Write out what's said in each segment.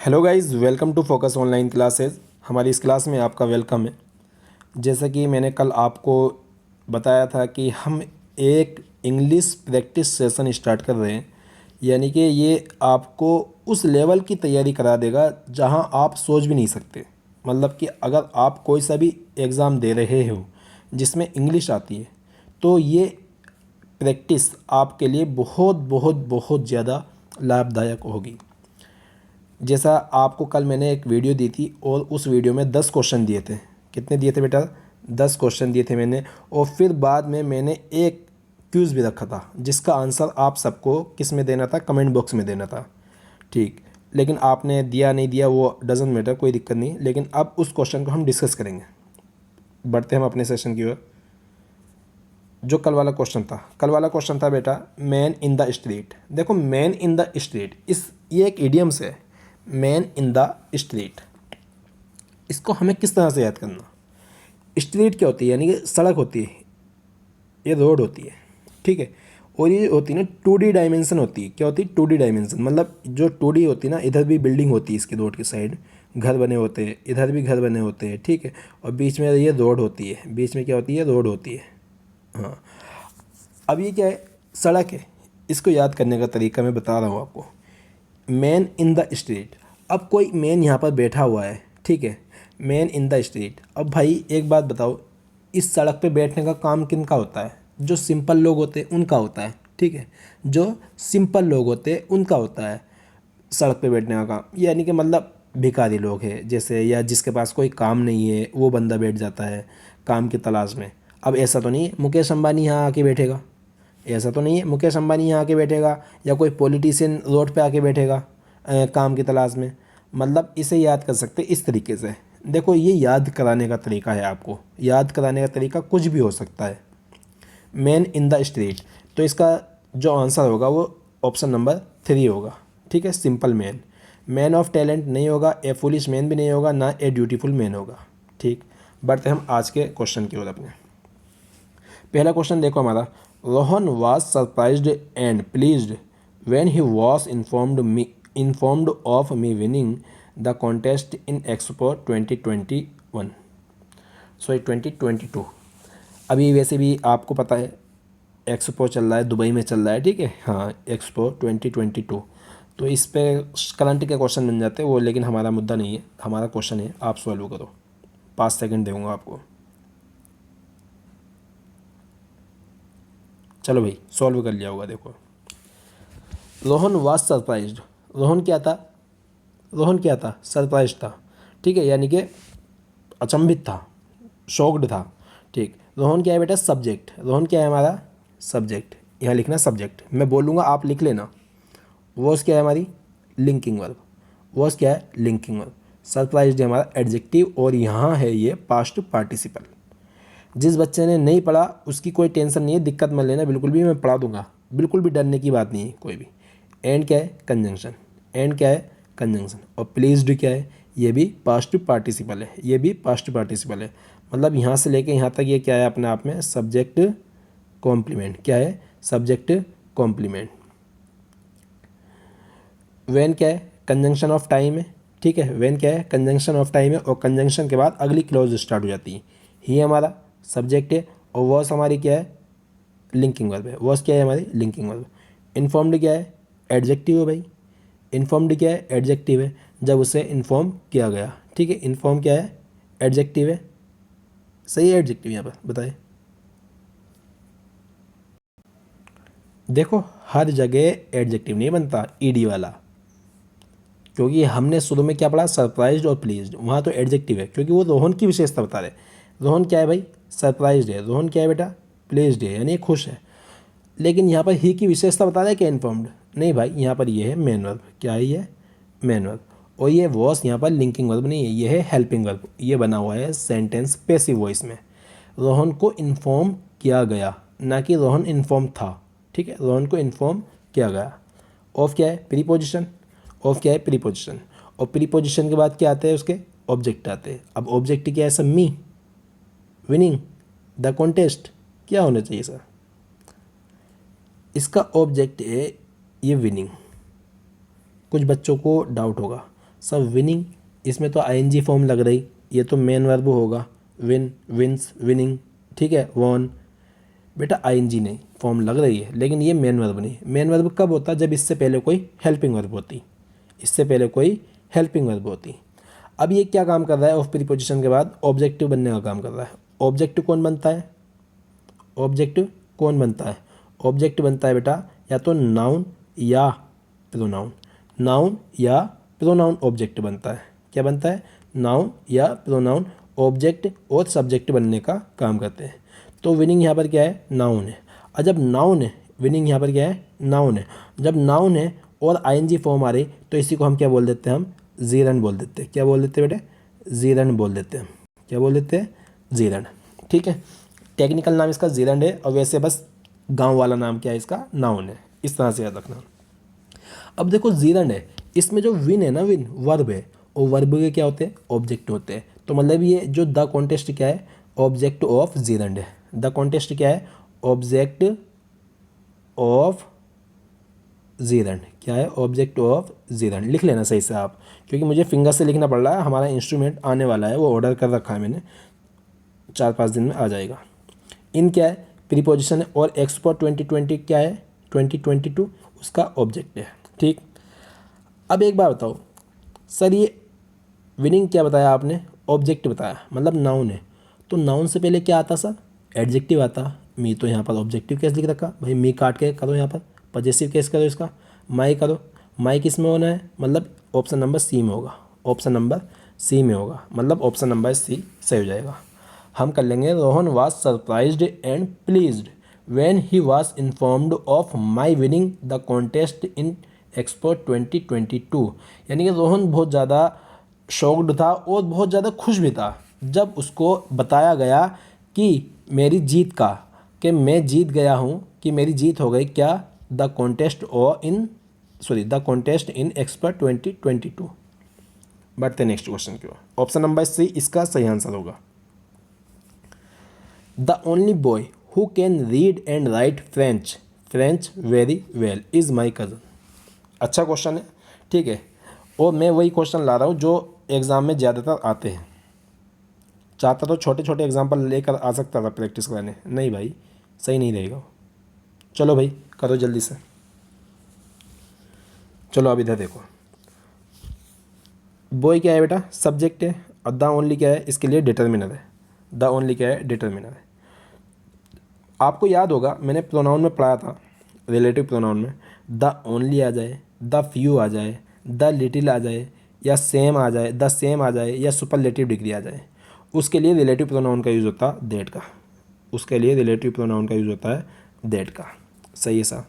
Hello guys, welcome to Focus online classes. हमारी इस class में आपका वेलकम है। जैसा कि मैंने कल आपको बताया था कि हम एक इंग्लिश प्रैक्टिस सेशन स्टार्ट कर रहे हैं, यानी कि ये आपको उस लेवल की तैयारी करा देगा जहां आप सोच भी नहीं सकते। मतलब कि अगर आप कोई सा भी एग्ज़ाम दे रहे हो जिसमें इंग्लिश आती है, तो ये प्रैक्टिस आपके लिए बहुत बहुत बहुत ज़्यादा लाभदायक होगी। जैसा आपको कल मैंने एक वीडियो दी थी और उस वीडियो में 10 क्वेश्चन दिए थे। कितने दिए थे बेटा? 10 क्वेश्चन दिए थे मैंने। और फिर बाद में मैंने एक क्विज़ भी रखा था जिसका आंसर आप सबको किस में देना था? कमेंट बॉक्स में देना था। ठीक, लेकिन आपने दिया नहीं दिया वो डजेंट मैटर, कोई दिक्कत नहीं। लेकिन अब उस क्वेश्चन को हम डिस्कस करेंगे। बढ़ते हम अपने सेशन की ओर। जो कल वाला क्वेश्चन था बेटा, मैन इन द स्ट्रीट। देखो, मैन इन द स्ट्रीट, ये एक इडियम्स है। मैन इन द स्ट्रीट, इसको हमें किस तरह से याद करना? स्ट्रीट क्या होती है? यानी कि सड़क होती है, ये रोड होती है, ठीक है। और ये होती है ना 2D डायमेंशन होती है। क्या होती है? 2D dimension. मतलब जो 2D होती है ना, इधर भी बिल्डिंग होती है, इसकी रोड की साइड घर बने होते हैं, इधर भी घर बने होते हैं, ठीक है। और बीच में ये रोड होती है, बीच में क्या होती है? रोड होती है। हाँ, अब ये क्या है? सड़क है। इसको याद करने का तरीका मैं बता रहा हूँ आपको। मैन इन द स्ट्रीट, अब कोई मैन यहाँ पर बैठा हुआ है, ठीक है। Man in the street. अब भाई एक बात बताओ, इस सड़क पे बैठने का काम किन का होता है? जो सिंपल लोग होते हैं उनका होता है, ठीक है। जो सिंपल लोग होते हैं उनका होता है सड़क पे बैठने का काम। यानी कि मतलब भिखारी लोग हैं जैसे, या जिसके पास कोई काम नहीं है वो बंदा बैठ जाता है काम की तलाश में। अब ऐसा तो नहीं है मुकेश अंबानी यहाँ आके बैठेगा, ऐसा तो नहीं है मुकेश अंबानी यहाँ आके बैठेगा, या कोई पॉलिटिशियन रोड पे आके बैठेगा काम की तलाश में। मतलब इसे याद कर सकते इस तरीके से। देखो, ये याद कराने का तरीका है। आपको याद कराने का तरीका कुछ भी हो सकता है। मैन इन द स्ट्रीट, तो इसका जो आंसर होगा वो ऑप्शन नंबर 3 होगा, ठीक है। Simple man. Man of talent नहीं होगा, ए फुलिश मैन भी नहीं होगा, ना ए ड्यूटीफुल मैन होगा, ठीक। बढ़ते हम आज के क्वेश्चन की ओर अपने। पहला क्वेश्चन देखो हमारा। Rohan was surprised and pleased when he was informed of me winning the contest in expo 2021, sorry 2022। अभी वैसे भी आपको पता है एक्सपो चल रहा है, दुबई में चल रहा है, ठीक है। हाँ, एक्सपो 2022। तो इस पे करंट के क्वेश्चन बन जाते हैं वो, लेकिन हमारा मुद्दा नहीं है। हमारा क्वेश्चन है, आप सॉल्व करो। 5 सेकंड दूंगा आपको। चलो भाई, सॉल्व कर लिया होगा। देखो, रोहन वाज सरप्राइज्ड। रोहन क्या था? रोहन क्या था? सरप्राइज था, ठीक है। यानी कि अचंभित था, शॉक्ड था, ठीक। रोहन क्या है बेटा? सब्जेक्ट। रोहन क्या है हमारा? सब्जेक्ट। यहाँ लिखना सब्जेक्ट, मैं बोलूँगा आप लिख लेना। वॉज क्या है हमारी? Linking verb. वॉज क्या है? Linking verb. सरप्राइज्ड है हमारा एडजेक्टिव, और यहाँ है ये पास्ट पार्टिसिपल। जिस बच्चे ने नहीं पढ़ा उसकी कोई टेंशन नहीं है, दिक्कत मत लेना बिल्कुल भी, मैं पढ़ा दूंगा, बिल्कुल भी डरने की बात नहीं है कोई भी। एंड क्या है? कंजंक्शन। एंड क्या है? कंजंक्शन। और प्लीज्ड क्या है? ये भी पास्ट पार्टिसिपल है, ये भी पास्ट पार्टिसिपल है। मतलब यहाँ से लेके यहाँ तक ये क्या है अपने आप में? Subject complement. क्या है? Subject complement. व्हेन क्या है? कंजंक्शन ऑफ टाइम है, ठीक है। व्हेन क्या है? कंजंक्शन ऑफ टाइम है, और कंजंक्शन के बाद अगली क्लॉज स्टार्ट हो जाती है। ही हमारा सब्जेक्ट है, और वॉस हमारी क्या है? लिंकिंग वर्ब है। वॉस क्या है हमारी? Linking verb. इन्फॉर्म्ड क्या है? एडजेक्टिव है भाई। इन्फॉर्म्ड क्या है? एडजेक्टिव है, जब उसे इन्फॉर्म किया गया, ठीक है। इन्फॉर्म क्या है? एडजेक्टिव है। सही है एडजेक्टिव यहाँ पर, बताए। देखो, हर जगह एडजेक्टिव नहीं बनता ईडी वाला, क्योंकि हमने शुरू में क्या पढ़ा? सरप्राइज्ड और प्लीज्ड। वहाँ तो एडजेक्टिव है, क्योंकि वो रोहन की विशेषता बता रहे। रोहन क्या है भाई? सरप्राइज्ड है। रोहन क्या है बेटा? प्लीज्ड है, यानी खुश है। लेकिन यहाँ पर ही की विशेषता बता रहा है क्या? इन्फॉर्म्ड नहीं भाई, यहाँ पर ये है मेन वर्ब। क्या है ये? Main verb. और ये वॉस यहाँ पर लिंकिंग वर्ब नहीं है, ये है हेल्पिंग वर्ब। ये बना हुआ है सेंटेंस पैसिव वॉइस में। रोहन को इन्फॉर्म किया गया, ना कि रोहन इन्फॉर्म था, ठीक है। रोहन को इन्फॉर्म किया गया। ऑफ क्या है? प्रीपोजिशन। ऑफ क्या है? प्रीपोजिशन। और प्रीपोजिशन के बाद क्या आते हैं? उसके ऑब्जेक्ट आते हैं। अब ऑब्जेक्ट क्या है? सब मी, विनिंग, द कॉन्टेस्ट। क्या होना चाहिए सर? इसका ऑब्जेक्ट है ये विनिंग। कुछ बच्चों को डाउट होगा, सब विनिंग, इसमें तो आईएनजी फॉर्म लग रही, ये तो मेन वर्ब होगा, विन, विंस, विनिंग, ठीक है, वॉन। बेटा आईएनजी नहीं, फॉर्म लग रही है लेकिन ये मेन वर्ब नहीं। मेन वर्ब कब होता है? जब इससे पहले कोई हेल्पिंग वर्ब होती, इससे पहले कोई हेल्पिंग वर्ब होती। अब ये क्या काम कर रहा है? ऑफ प्रीपोजिशन के बाद ऑब्जेक्टिव बनने का काम कर रहा है। ऑब्जेक्टिव कौन बनता है? ऑब्जेक्टिव कौन बनता है? ऑब्जेक्ट बनता है बेटा या तो नाउन या प्रोनाउन। नाउन या प्रोनाउन ऑब्जेक्ट बनता है। क्या बनता है? नाउन या प्रोनाउन ऑब्जेक्ट और सब्जेक्ट बनने का काम करते हैं। तो विनिंग यहाँ पर क्या है? नाउन है। और जब नाउन है, विनिंग यहाँ पर क्या है? नाउन है। जब नाउन है और आईएनजी फॉर्म आ रही तो इसी को हम क्या बोल देते हैं? हम जीरन बोल देते हैं। क्या बोल देते हैं बेटे? जीरन बोल देते हैं। क्या बोल देते हैं? जीरन। ठीक है, टेक्निकल नाम इसका जीरन है और वैसे बस गांव वाला नाम क्या है इसका? नाउन है। इस तरह से याद रखना। अब देखो जीरन है, इसमें जो विन है ना, विन वर्ब है, और वर्ब के क्या होते हैं? ऑब्जेक्ट होते हैं। तो मतलब ये जो द कॉन्टेस्ट क्या है? ऑब्जेक्ट ऑफ जीरन है। द कॉन्टेस्ट क्या है? Object of Jiran. क्या है? Object of Jiran. लिख लेना सही से आप, क्योंकि मुझे फिंगर से लिखना पड़ रहा है। हमारा इंस्ट्रूमेंट आने वाला है, वो ऑर्डर कर रखा है मैंने, 4-5 दिन में आ जाएगा। इन क्या है? प्रीपोजिशन है। और एक्सपो 2020 क्या है? 2022 उसका ऑब्जेक्ट है। ठीक, अब एक बार बताओ सर, ये विनिंग क्या बताया आपने? ऑब्जेक्ट बताया, मतलब नाउन है। तो नाउन से पहले क्या आता सर? एडजेक्टिव आता। मी तो यहाँ पर ऑब्जेक्टिव केस लिख रखा भाई, मी काट के करो, यहाँ पर पजेसिव केस करो, इसका माई करो। माई किस में होना है? मतलब ऑप्शन नंबर सी में होगा। ऑप्शन नंबर सी में होगा, मतलब ऑप्शन नंबर सी सही हो जाएगा। हम कर लेंगे Rohan was surprised and pleased when he was informed of my winning the contest in expo 2022। यानी कि रोहन बहुत ज़्यादा शॉक्ड था और बहुत ज़्यादा खुश भी था जब उसको बताया गया कि मेरी जीत का, कि मैं जीत गया हूँ, कि मेरी जीत हो गई। क्या? The contest in expo 2022। बढ़ते नेक्स्ट क्वेश्चन की ओर। ऑप्शन नंबर सी इसका सही आंसर होगा। The only boy who can read and right French very well is my cousin. अच्छा क्वेश्चन है, ठीक है, और मैं वही क्वेश्चन ला रहा हूँ जो एग्ज़ाम में ज़्यादातर आते हैं। चाहता तो छोटे छोटे एग्जाम्पल लेकर आ सकता था प्रैक्टिस कराने, नहीं भाई सही नहीं रहेगा। चलो भाई करो जल्दी से। चलो अब इधर देखो, बॉय क्या है बेटा? सब्जेक्ट है। और द ओनली क्या है? इसके लिए डिटर्मिनर है। द ओनली क्या है? डिटर्मिनर है। आपको याद होगा मैंने प्रोनाउन में पढ़ा था, रिलेटिव प्रोनाउन में द ओनली आ जाए, द फ्यू आ जाए, द लिटिल आ जाए, या सेम आ जाए, द सेम आ जाए, या सुपरलेटिव डिग्री आ जाए, उसके लिए रिलेटिव प्रोनाउन का यूज़ होता है दैट का। उसके लिए रिलेटिव प्रोनाउन का यूज़ होता है दैट का। सही है सर,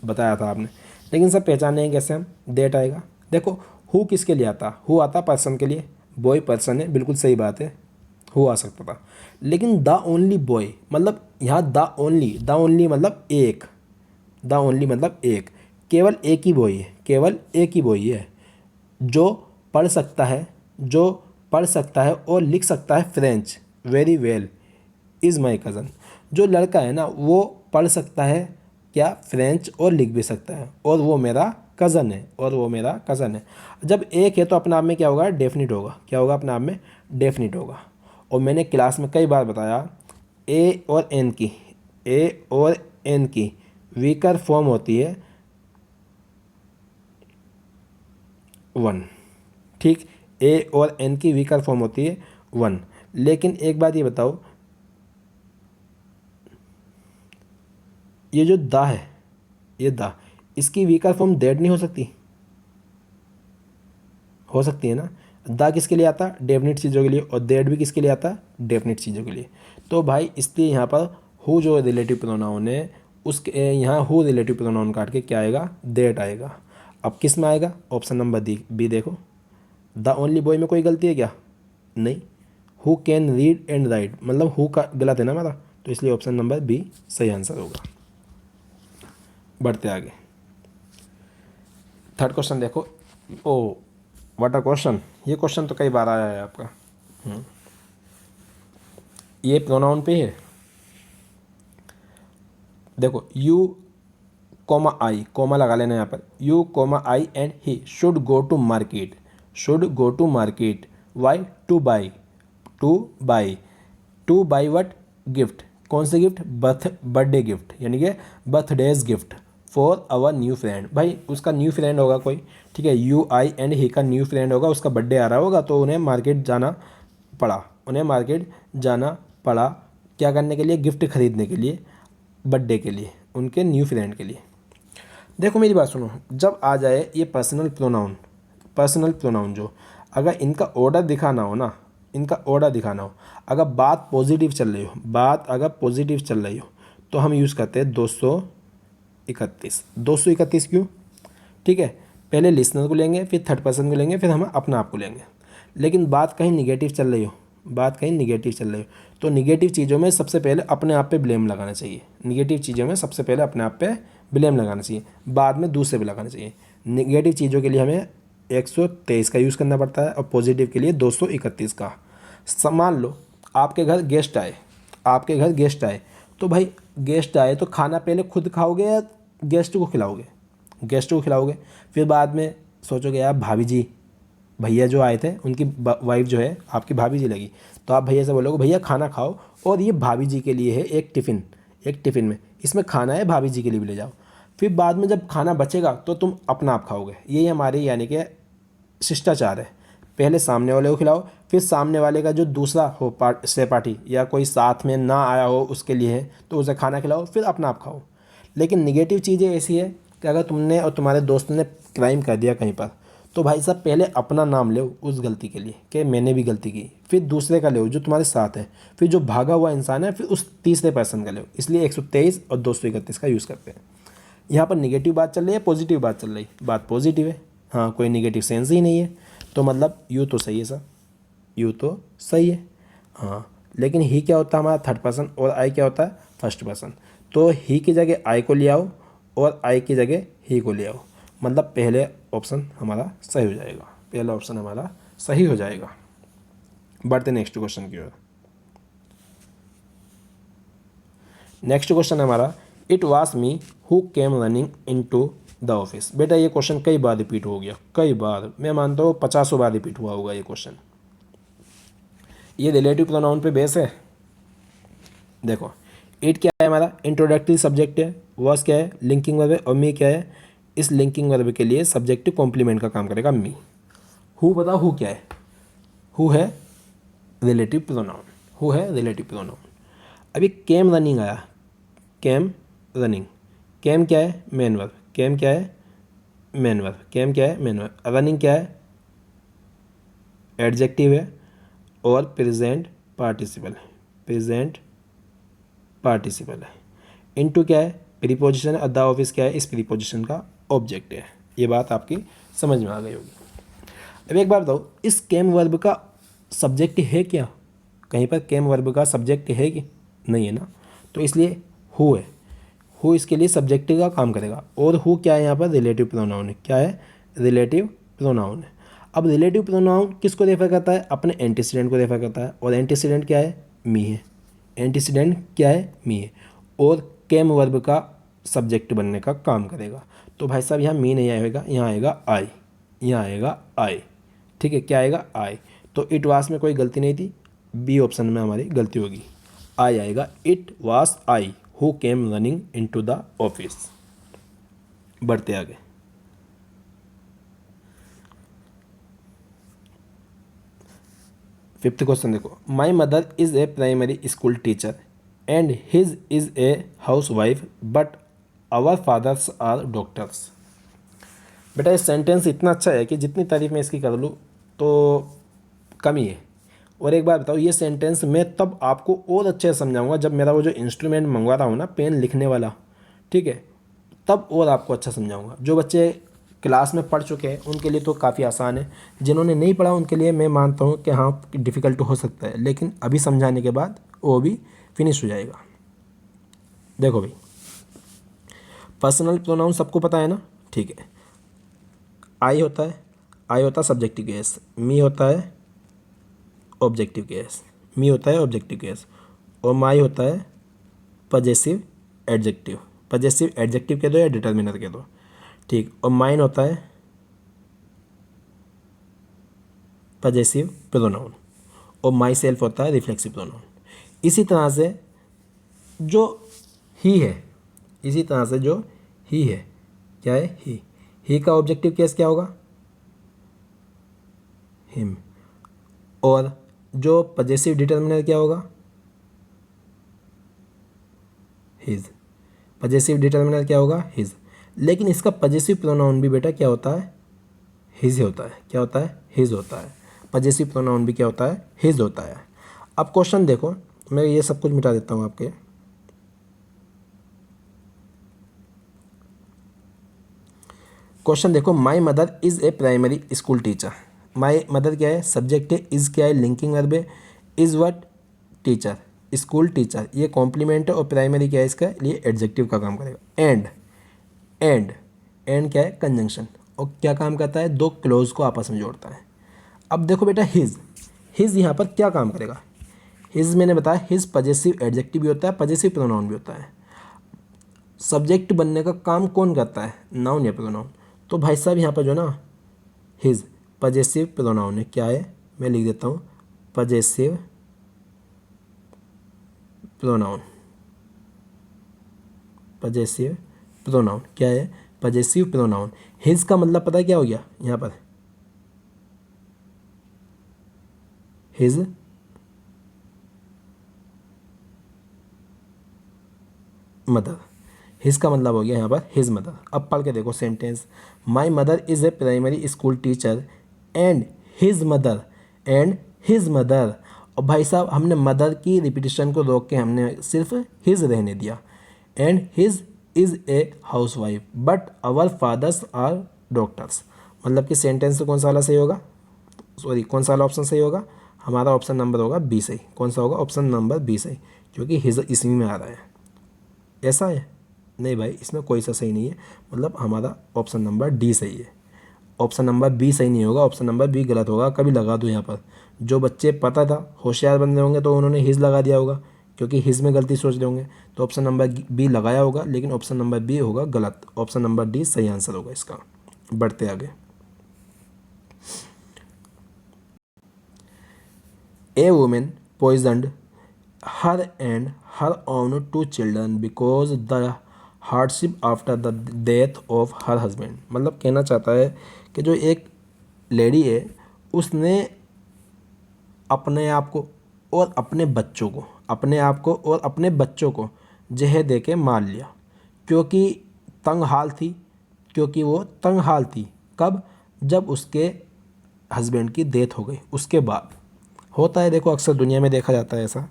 बताया था आपने। लेकिन सब पहचाने कैसे हम? दैट आएगा। देखो हु किसके लिए आता? हु आता पर्सन के लिए, बॉय पर्सन है, बिल्कुल सही बात है, हु आ सकता था। लेकिन द ओनली बॉय, मतलब यहाँ द ओनली मतलब एक, द ओनली मतलब एक, केवल एक ही बॉय है, केवल एक ही बॉय है जो पढ़ सकता है, जो पढ़ सकता है और लिख सकता है French very well is my cousin. जो लड़का है ना वो पढ़ सकता है क्या? फ्रेंच, और लिख भी सकता है, और वो मेरा कज़न है, और वो मेरा कज़न है। जब एक है तो अपने आप में क्या होगा? डेफिनिट होगा। क्या होगा? अपने आप में डेफिनिट होगा। और मैंने क्लास में कई बार बताया ए और एन की वीकर फॉर्म होती है 1। ठीक, ए और एन की वीकर फॉर्म होती है 1। लेकिन एक बात ये बताओ, ये जो द है, ये द, इसकी वीकर फॉर्म दैट नहीं हो सकती? हो सकती है ना। द किसके लिए आता? डेफिनिट चीज़ों के लिए। और दैट भी किसके लिए आता? डेफिनिट चीज़ों के लिए। तो भाई इसलिए यहाँ पर हु जो रिलेटिव प्रोनाउन है उसके यहाँ हु रिलेटिव प्रोनाउन काट के क्या आएगा? दैट आएगा। अब किस में आएगा? ऑप्शन नंबर बी देखो। द ओनली बॉय में कोई गलती है क्या? नहीं। Who can read and right, मतलब हु का गलत है ना हमारा, तो इसलिए ऑप्शन नंबर बी सही आंसर होगा। बढ़ते आगे, थर्ड क्वेश्चन देखो। ओ व्हाट अ क्वेश्चन, ये क्वेश्चन तो कई बार आया है आपका। ये प्रोनाउन पे है। देखो यू कोमा आई, कोमा लगा लेना यहाँ पर, you comma I and he should go to market. Should go to market. Why? To buy. To buy what? Gift. कौन से गिफ्ट? बर्थडे गिफ्ट, यानी कि birthdays gift for our new friend. भाई उसका न्यू फ्रेंड होगा कोई, ठीक है, यू आई एंड ही का न्यू फ्रेंड होगा, उसका बर्थडे आ रहा होगा, तो उन्हें मार्केट जाना पड़ा। उन्हें मार्केट जाना पड़ा क्या करने के लिए? गिफ्ट खरीदने के लिए, बर्थडे के लिए, उनके न्यू फ्रेंड के लिए। देखो मेरी बात सुनो, जब आ जाए ये पर्सनल प्रोनाउन जो, अगर इनका ऑर्डर दिखाना हो ना, इनका ऑर्डर दिखाना हो, अगर बात पॉजिटिव चल रही हो, तो हम यूज़ करते हैं 231। 231 क्यों? ठीक है, पहले लिसनर को लेंगे, फिर थर्ड पर्सन को लेंगे, फिर हम अपना आप को लेंगे। लेकिन बात कहीं निगेटिव चल रही हो, तो निगेटिव चीज़ों में सबसे पहले अपने आप पे ब्लेम लगाना चाहिए। बाद में दूसरे पे लगाना चाहिए। निगेटिव चीज़ों के लिए हमें 123 का यूज़ करना पड़ता है और पॉजिटिव के लिए 231 का। मान लो आपके घर गेस्ट आए, तो भाई गेस्ट आए तो खाना पहले खुद खाओगे या गेस्ट को खिलाओगे? फिर बाद में सोचोगे यार भाभी जी, भैया जो आए थे उनकी वाइफ जो है आपकी भाभी जी लगी, तो आप भैया से बोलोगे भैया खाना खाओ, और ये भाभी जी के लिए है एक टिफ़िन में इसमें खाना है, भाभी जी के लिए भी ले जाओ। फिर बाद में जब खाना बचेगा तो तुम अपना आप खाओगे। यही हमारी यानी कि शिष्टाचार है। पहले सामने वाले को खिलाओ, फिर सामने वाले का जो दूसरा हो सहपाठी या कोई साथ में ना आया हो उसके लिए है तो उसे खाना खिलाओ, फिर अपना आप खाओ। लेकिन निगेटिव चीज़ें ऐसी है कि अगर तुमने और तुम्हारे दोस्त ने क्राइम कर दिया कहीं पर, तो भाई साहब पहले अपना नाम लो उस गलती के लिए कि मैंने भी गलती की, फिर दूसरे का लो जो तुम्हारे साथ है, फिर जो भागा हुआ इंसान है, फिर उस तीसरे पर्सन का लो। इसलिए 123 और 231 का यूज़ करते हैं। यहाँ पर निगेटिव बात चल रही है, पॉजिटिव बात चल रही, बात पॉजिटिव है, हाँ कोई निगेटिव सेंस ही नहीं है, तो मतलब यू तो सही है सर, यू तो सही है। हाँ, लेकिन ही क्या होता है हमारा थर्ड पर्सन और आई क्या होता है फर्स्ट पर्सन, तो ही की जगह आई को ले आओ और आई की जगह ही को ले आओ, मतलब पहले ऑप्शन हमारा सही हो जाएगा। बढ़ते नेक्स्ट क्वेश्चन की ओर। नेक्स्ट क्वेश्चन है हमारा, it was me who came running in to the office. बेटा ये क्वेश्चन कई बार रिपीट हो गया, मैं मानता हूँ 50 बार रिपीट हुआ होगा ये क्वेश्चन। ये रिलेटिव प्रोनाउन पे बेस है। देखो इट क्या है हमारा, इंट्रोडक्टरी सब्जेक्ट है, वॉज क्या है, लिंकिंग वर्ब है, और मी क्या है, इस लिंकिंग वर्ब के लिए सब्जेक्टिव कॉम्प्लीमेंट का काम करेगा मी। हु बताओ हु क्या है? हु है रिलेटिव प्रोनाउन। अभी केम रनिंग आया, केम क्या है, मेन वर्ब, केम क्या है, मेन वर्ब, रनिंग क्या है, एडजेक्टिव है, और प्रेजेंट पार्टिसिपल है। इनटू क्या है, प्रीपोजिशन, द ऑफिस क्या है, इस प्रीपोजिशन का ऑब्जेक्ट है। ये बात आपकी समझ में आ गई होगी। अब एक बार बताओ, इस केम वर्ब का सब्जेक्ट है क्या? कहीं पर केम वर्ब का सब्जेक्ट है कि नहीं है ना, तो इसलिए हु है, हु इसके लिए सब्जेक्ट का काम करेगा। और हु क्या है यहाँ पर, रिलेटिव प्रोनाउन है। क्या है, रिलेटिव प्रोनाउन है। अब रिलेटिव प्रोनाउन किसको रेफर करता है, अपने एंटीसीडेंट को रेफर करता है, और एंटीसीडेंट क्या है, मी है। और केम वर्ब का सब्जेक्ट बनने का काम करेगा। तो भाई साहब यहाँ मी नहीं आएगा, यहाँ आएगा आई। ठीक है, क्या आएगा, आई। तो इट वास में कोई गलती नहीं थी, बी ऑप्शन में हमारी गलती होगी, आई आएगा। It was I who came running into the office. बढ़ते आगे। फिफ्थ क्वेश्चन देखो, my mother is a primary school teacher and his is a housewife but our fathers are doctors. बेटा ये सेंटेंस इतना अच्छा है कि जितनी तारीफ मैं इसकी कर लूँ तो कमी है। और एक बार बताओ, ये सेंटेंस मैं तब आपको और अच्छे से समझाऊंगा जब मेरा वो जो इंस्ट्रूमेंट मंगवा रहा हूँ ना, पेन लिखने वाला, ठीक है, तब और आपको अच्छा समझाऊंगा। जो बच्चे क्लास में पढ़ चुके हैं उनके लिए तो काफ़ी आसान है, जिन्होंने नहीं पढ़ा उनके लिए मैं मानता हूँ कि हाँ डिफ़िकल्ट हो सकता है, लेकिन अभी समझाने के बाद वो भी फिनिश हो जाएगा। देखो भाई, पर्सनल प्रोनाउन सबको पता है ना, ठीक है। आई होता है सब्जेक्टिव केस, मी होता है ऑब्जेक्टिव केस, और माई होता है पजेसिव एडजेक्टिव कह दो या डिटर्मिनर कह दो, ठीक। और माइन होता है पजेसिव प्रोनाउन और माई सेल्फ होता है रिफ्लेक्सिव प्रोनाउन। इसी तरह से जो ही है, इसी तरह से जो ही है, क्या है, ही का ऑब्जेक्टिव केस क्या होगा, हिम। और जो पजेसिव डिटर्मिनर क्या होगा, हिज। पजेसिव डिटर्मिनर क्या होगा, हिज। लेकिन इसका पजेसिव प्रोनाउन भी बेटा क्या होता है, हिज होता है। क्या होता है, हिज होता है। पजेसिव प्रोनाउन भी क्या होता है, हिज होता है। अब क्वेश्चन देखो, मैं ये सब कुछ मिटा देता हूँ आपके। क्वेश्चन देखो, my mother is a primary school teacher. My mother क्या है, सब्जेक्ट है, इज़ क्या है, लिंकिंग वर्ब है, is what, teacher, school teacher, ये कॉम्प्लीमेंट है, और प्राइमरी क्या है, इसका लिए एडजेक्टिव का काम करेगा। एंड क्या है, कंजंक्शन, और क्या काम करता है, दो क्लोज को आपस में जोड़ता है। अब देखो बेटा, हिज यहाँ पर क्या काम करेगा। हिज मैंने बताया, हिज पजेसिव एडजेक्टिव भी होता है, पजेसिव प्रोनाउन भी होता है। सब्जेक्ट बनने का काम कौन करता है, नाउन या प्रोनाउन। तो भाई साहब यहाँ पर जो ना हिज पजेसिव प्रोनाउन है, क्या है, मैं लिख देता हूँ, पजेसिव प्रोनाउन। पजेसिव प्रोनाउन क्या है, पजेसिव प्रोनाउन। हिज का मतलब पता है क्या हो गया यहाँ पर, हिज मदर। हिज का मतलब हो गया यहाँ पर हिज मदर। अब पढ़ के देखो sentence, my mother is a primary school teacher and his mother, and his mother. और भाई साहब हमने मदर की रिपीटिशन को रोक के हमने सिर्फ हिज रहने दिया। And his is a housewife but our fathers are doctors. मतलब कि सेंटेंस से कौन सा वाला सही होगा, सॉरी कौन सा वाला ऑप्शन सही होगा, हमारा ऑप्शन नंबर होगा बी सही। कौन सा होगा, ऑप्शन नंबर बी सही, क्योंकि हिज इसमें में आ रहा है। ऐसा है, नहीं भाई इसमें कोई सा सही नहीं है, मतलब हमारा ऑप्शन नंबर डी सही है। ऑप्शन नंबर बी सही नहीं होगा, ऑप्शन नंबर बी गलत होगा। कभी लगा दो यहाँ पर, जो बच्चे पता था होशियार बन रहे होंगे तो उन्होंने हिज लगा दिया होगा, क्योंकि हिज में गलती सोच रहे होंगे, तो ऑप्शन नंबर बी लगाया होगा, लेकिन ऑप्शन नंबर बी होगा गलत। ऑप्शन नंबर डी सही आंसर होगा इसका। बढ़ते आगे, a women poisoned her and her own two children because the hardship after the death of her husband। मतलब कहना चाहता है कि जो एक लेडी है उसने अपने आप को और अपने बच्चों को, अपने आप को और अपने बच्चों को जहर दे के मार लिया, क्योंकि तंग हाल थी, क्योंकि वो तंग हाल थी। कब, जब उसके हस्बैंड की डेथ हो गई, उसके बाद। होता है, देखो अक्सर दुनिया में देखा जाता है ऐसा,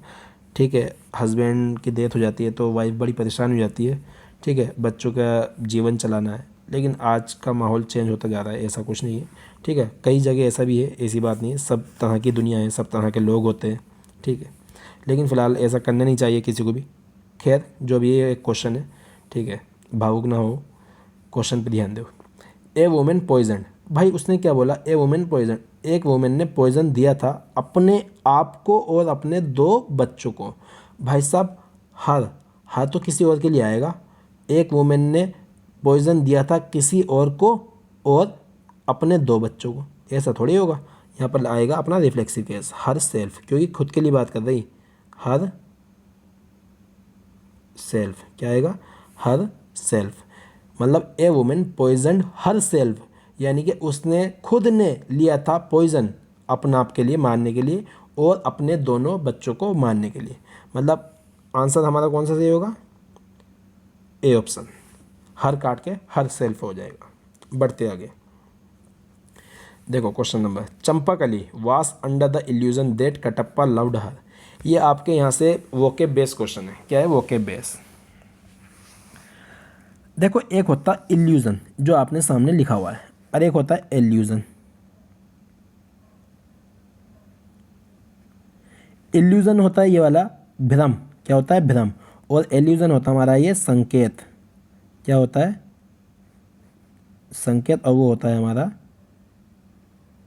ठीक है, हस्बैंड की डेथ हो जाती है तो वाइफ बड़ी परेशान हो जाती है, ठीक है, बच्चों का जीवन चलाना है। लेकिन आज का माहौल चेंज होता जा रहा है, ऐसा कुछ नहीं है, ठीक है, कई जगह ऐसा भी है, ऐसी बात नहीं है, सब तरह की दुनिया है, सब तरह के लोग होते हैं, ठीक है। लेकिन फ़िलहाल ऐसा करना नहीं चाहिए किसी को भी। खैर जो भी ये एक क्वेश्चन है, ठीक है, भावुक ना हो, क्वेश्चन पर ध्यान दो। ए वुमेन पॉइजन, भाई उसने क्या बोला, ए वुमेन पॉइजन, एक वुमेन ने पॉइजन दिया था अपने आप को और अपने दो बच्चों को। भाई साहब हर तो किसी और के लिए आएगा, एक वुमेन ने पॉइजन दिया था किसी और को और अपने दो बच्चों को, ऐसा थोड़ी होगा। यहाँ पर आएगा अपना रिफ्लेक्सिव केस, हर सेल्फ, क्योंकि खुद के लिए बात कर रही, हर सेल्फ, क्या आएगा, हर सेल्फ। मतलब ए वुमेन पॉइजन हर सेल्फ, यानी कि उसने खुद ने लिया था पॉइजन अपने आप के लिए मारने के लिए और अपने दोनों बच्चों को मारने के लिए। मतलब आंसर हमारा कौन सा सही होगा, ए ऑप्शन, हर काट के हर सेल्फ हो जाएगा। बढ़ते आगे, देखो क्वेश्चन नंबर, चंपाकली वास under the illusion that Kattappa loved her. ये आपके यहाँ से वोके बेस क्वेश्चन है। क्या है, वोके बेस। देखो एक होता है इल्यूजन जो आपने सामने लिखा हुआ है, और एक होता है एल्यूजन। इल्यूजन होता है ये वाला भ्रम, क्या होता है, भ्रम। और एल्यूजन होता है हमारा ये संकेत, क्या होता है, संकेत, और वो होता है हमारा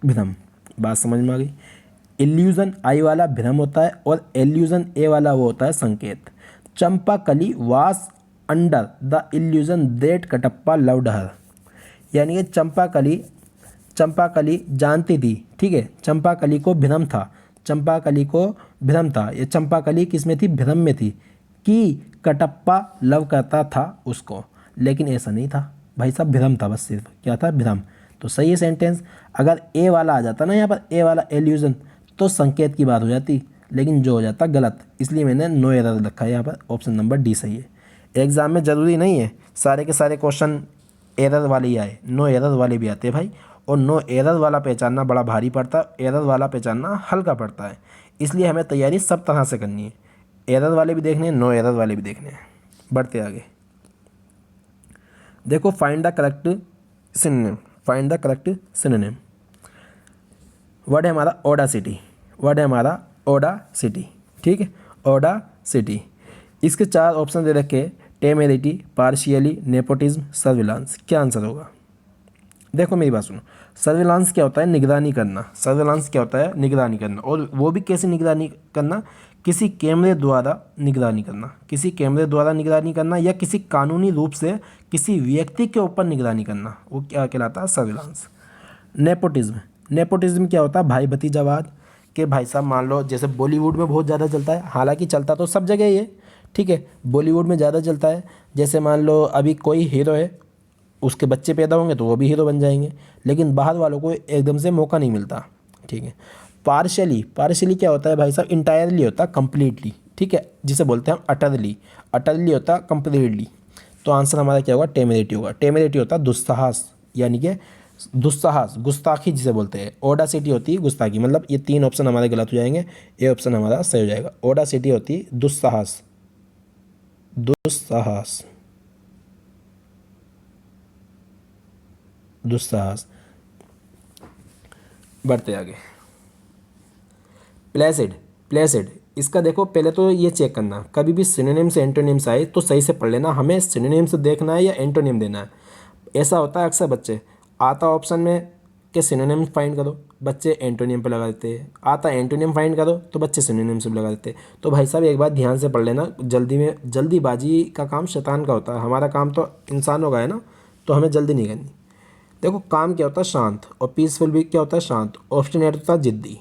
भ्रम। बात समझ में आ गई। इल्यूजन आई वाला भ्रम होता है और एल्यूजन ए वाला वो होता है संकेत। चंपाकली वास under the illusion that Kattappa loved her, यानी कि चंपाकली जानती थी, ठीक है, चंपाकली को भ्रम था, चंपाकली को भ्रम था, ये चंपाकली किस में थी, भ्रम में थी कि कटप्पा लव करता था उसको, लेकिन ऐसा नहीं था भाई साहब, भ्रम था बस, सिर्फ क्या था, भ्रम। तो सही है सेंटेंस। अगर ए वाला आ जाता ना यहाँ पर, ए वाला एल्यूजन, तो संकेत की बात हो जाती, लेकिन जो हो जाता गलत, इसलिए मैंने नो एरर रखा है यहाँ पर, ऑप्शन नंबर डी सही है। एग्जाम में ज़रूरी नहीं है सारे के सारे क्वेश्चन एरर वाले ही आए, नो एरर वाले भी आते हैं भाई, और नो एरर वाला पहचानना बड़ा भारी पड़ता है, एरर वाला पहचानना हल्का पड़ता है, इसलिए हमें तैयारी सब तरह से करनी है, एरर वाले भी देखने हैं, नो एरर वाले भी देखने हैं। बढ़ते आगे, देखो find the correct synonym, find the correct synonym. Word है हमारा ओडासिटी, वर्ड है हमारा ओडासिटी, ठीक है, ओडासिटी। इसके 4 ऑप्शन दे रखे, टेमेरिटी, पार्शियली, नेपोटिज्म, सर्विलांस। क्या आंसर होगा? देखो मेरी बात सुनो, सर्विलांस क्या होता है, निगरानी करना, सर्विलांस क्या होता है, निगरानी करना, और वो भी कैसे निगरानी करना, किसी कैमरे द्वारा निगरानी करना, किसी कैमरे द्वारा निगरानी करना, या किसी कानूनी रूप से किसी व्यक्ति के ऊपर निगरानी करना, वो क्या कहलाता है, सर्विलांस। नेपोटिज्म, नेपोटिज्म क्या होता है, भाई भतीजावाद, कि भाई साहब मान लो जैसे बॉलीवुड में बहुत ज़्यादा चलता है, हालांकि चलता तो सब जगह ही है, ठीक है, बॉलीवुड में ज़्यादा चलता है, जैसे मान लो अभी कोई हीरो है, उसके बच्चे पैदा होंगे तो वो भी हीरो बन जाएंगे, लेकिन बाहर वालों को एकदम से मौका नहीं मिलता, ठीक है। पार्शली, पार्शली क्या होता है भाई साहब, इंटायरली होता है, कंप्लीटली, ठीक है, जिसे बोलते हैं हम अटरली, अटरली होता है कंप्लीटली। तो आंसर हमारा क्या होगा, टेमेरिटी होगा। टेमेरिटी होता है दुस्साहस, यानी कि दुस्साहस, गुस्ताखी जिसे बोलते हैं। ओडासिटी होती है गुस्ताखी, मतलब ये 3 ऑप्शन हमारे गलत हो जाएंगे, ये ऑप्शन हमारा सही हो जाएगा। ओडासिटी होती है दुस्साहस, दुस्साहस, दुस्साहस। बढ़ते आगे, प्लेसिड, प्लेसिड, इसका देखो पहले तो ये चेक करना, कभी भी सिनोनिम से एंटोनिम्स आए तो सही से पढ़ लेना, हमें सिनोनिम से देखना है या एंटोनिम देना है। ऐसा होता है अक्सर बच्चे, आता ऑप्शन में कि सिनोनिम फाइंड करो, बच्चे एंटोनिम पे लगा देते हैं, आता एंटोनिम फाइंड करो तो बच्चे सिनोनिम से लगा देते हैं। तो भाई साहब एक बात ध्यान से पढ़ लेना, जल्दी में जल्दीबाजी का काम शैतान का होता है, हमारा काम तो इंसानों का है ना, तो हमें जल्दी नहीं करनी। देखो काम क्या होता है, शांत, और पीसफुल भी क्या होता है, शांत। ऑब्स्टिनेट होता है जिद्दी,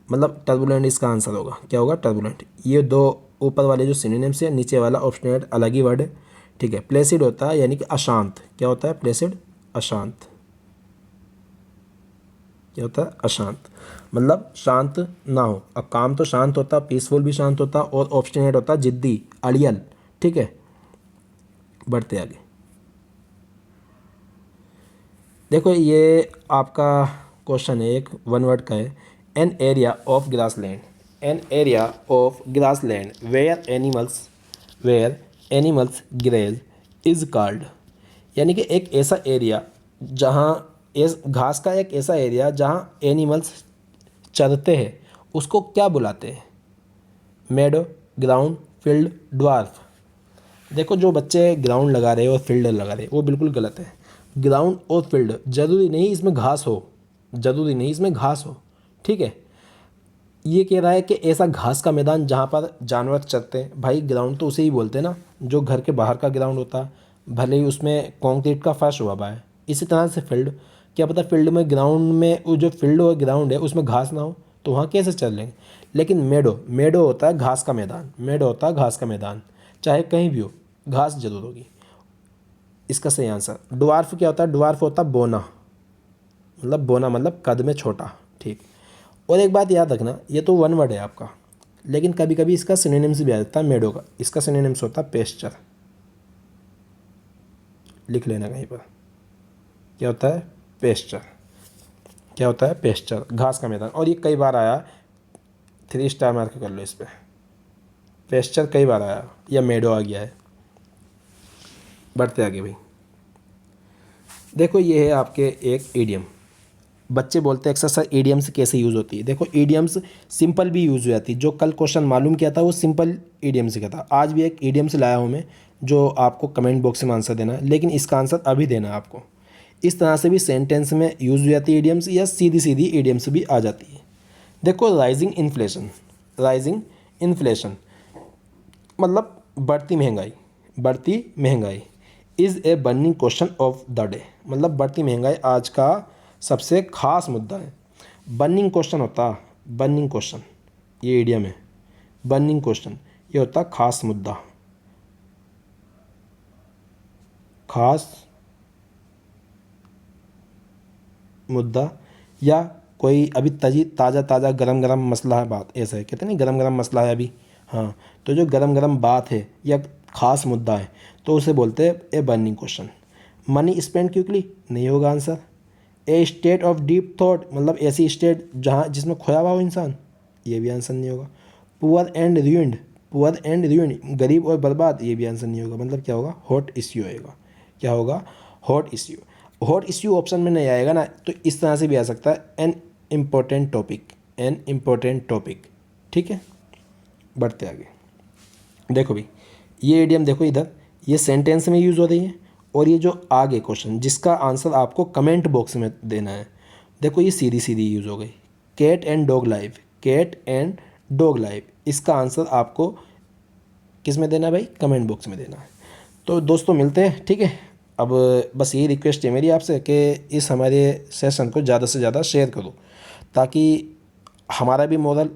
मतलब टर्बुलेंट इसका आंसर होगा, क्या होगा, टर्बुलेंट। ये 2 ऊपर वाले जो सिनोनिम्स है, नीचे वाला ऑब्स्टिनेट अलग ही वर्ड है, ठीक है। प्लेसिड होता है यानी कि अशांत, क्या होता है, प्लेसिड अशांत, क्या होता है, अशांत, मतलब शांत ना हो। अब काम तो शांत होता, पीसफुल भी शांत होता, और ऑब्स्टिनेट होता जिद्दी, अड़ियल, ठीक है। बढ़ते आगे, देखो ये आपका क्वेश्चन है, एक 1 वर्ड का है। An area of grassland, an area of grassland where animals graze is called, यानी कि एक ऐसा एरिया जहाँ घास का एक ऐसा एरिया जहाँ एनिमल्स चरते हैं, उसको क्या बुलाते हैं, मेडो, ग्राउंड, फील्ड, ड्वार्फ। देखो जो बच्चे ग्राउंड लगा रहे हैं और फील्ड लगा रहे हैं वो बिल्कुल गलत है। ग्राउंड और फील्ड ज़रूरी नहीं इसमें घास हो, ज़रूरी नहीं इसमें घास हो, ठीक है। ये कह रहा है कि ऐसा घास का मैदान जहाँ पर जानवर चरते हैं, भाई ग्राउंड तो उसे ही बोलते हैं ना जो घर के बाहर का ग्राउंड होता है, भले ही उसमें कंक्रीट का फर्श हुआ है। इसी तरह से फील्ड, क्या पता फील्ड में, ग्राउंड में, वो जो फील्ड और ग्राउंड है उसमें घास ना हो तो वहाँ कैसे चल लेंगे। लेकिन मेडो, मेडो होता है घास का मैदान, मेडो होता है घास का मैदान, चाहे कहीं भी हो घास जरूर होगी, इसका सही आंसर। ड्वार्फ क्या होता है, ड्वार्फ होता है बोना, मतलब बोना मतलब कद में छोटा, ठीक। और एक बात याद रखना, ये तो 1 वर्ड है आपका, लेकिन कभी कभी इसका सिनोनिम्स भी आ जाता है मेडो का, इसका सिनोनिम्स होता है पेस्चर, लिख लेना कहीं पर, क्या होता है, पेस्चर, क्या होता है, पेस्चर, घास का मैदान। और ये कई बार आया, 3 स्टार मार्क कर लो इस पर, पेस्चर कई बार आया या मेडो आ गया है। बढ़ते आगे भाई, देखो ये है आपके एक ईडियम, बच्चे बोलते हैं एक्सरसाइज ईडियम्स कैसे यूज़ होती है। देखो ईडियम्स सिंपल भी यूज़ हो जाती है, जो कल क्वेश्चन मालूम किया था वो सिंपल ईडियम से किया था, आज भी एक ईडियम से लाया हूँ मैं, जो आपको कमेंट बॉक्स में आंसर देना है, लेकिन इसका आंसर अभी देना है आपको। इस तरह से भी सेंटेंस में यूज़ हो जाती है ईडियम्स, या सीधी सीधी ईडियम्स भी आ जाती है। देखो राइजिंग इन्फ्लेशन, राइजिंग इन्फ्लेशन मतलब बढ़ती महंगाई, बढ़ती महंगाई। Is a burning question of the day, मतलब बढ़ती महंगाई आज का सबसे खास मुद्दा है। बर्निंग क्वेश्चन होता, बर्निंग क्वेश्चन, ये इडियम है। बर्निंग क्वेश्चन ये होता खास मुद्दा, खास मुद्दा, या कोई अभी ताज़ा ताज़ा गरम गरम मसला है बात, ऐसा है कहते नहीं गरम गरम मसला है अभी। हाँ, तो जो गरम गरम बात है या खास मुद्दा है तो उसे बोलते हैं a burning question. Money spend quickly नहीं होगा answer. A state of deep thought मतलब ऐसी स्टेट जहाँ जिसमें खोया हुआ हो इंसान, ये भी आंसर नहीं होगा। Poor and ruined, poor and ruined गरीब और बर्बाद, ये भी आंसर नहीं होगा। मतलब क्या होगा, हॉट इश्यू होएगा। क्या होगा, hot issue. Hot issue option में नहीं आएगा ना, तो इस तरह से भी आ सकता है an important topic, an important topic. ठीक है, बढ़ते आगे। देखो भाई, ये इडियम देखो इधर, ये सेंटेंस में यूज़ हो रही है, और ये जो आगे क्वेश्चन जिसका आंसर आपको कमेंट बॉक्स में देना है, देखो ये सीधी सीधी यूज़ हो गई। Cat and dog live, cat and dog live, इसका आंसर आपको किस में देना है भाई, कमेंट बॉक्स में देना है। तो दोस्तों मिलते हैं, ठीक है। अब बस यही रिक्वेस्ट है मेरी आपसे कि इस हमारे सेशन को ज़्यादा से ज़्यादा शेयर करो, ताकि हमारा भी मोरल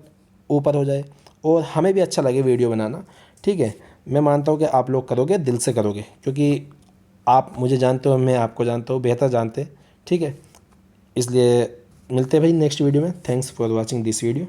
ऊपर हो जाए और हमें भी अच्छा लगे वीडियो बनाना। ठीक है, मैं मानता हूँ कि आप लोग करोगे, दिल से करोगे, क्योंकि आप मुझे जानते हो, मैं आपको जानता हूँ, बेहतर जानते। ठीक है, इसलिए मिलते हैं भाई नेक्स्ट वीडियो में। Thanks for watching this video.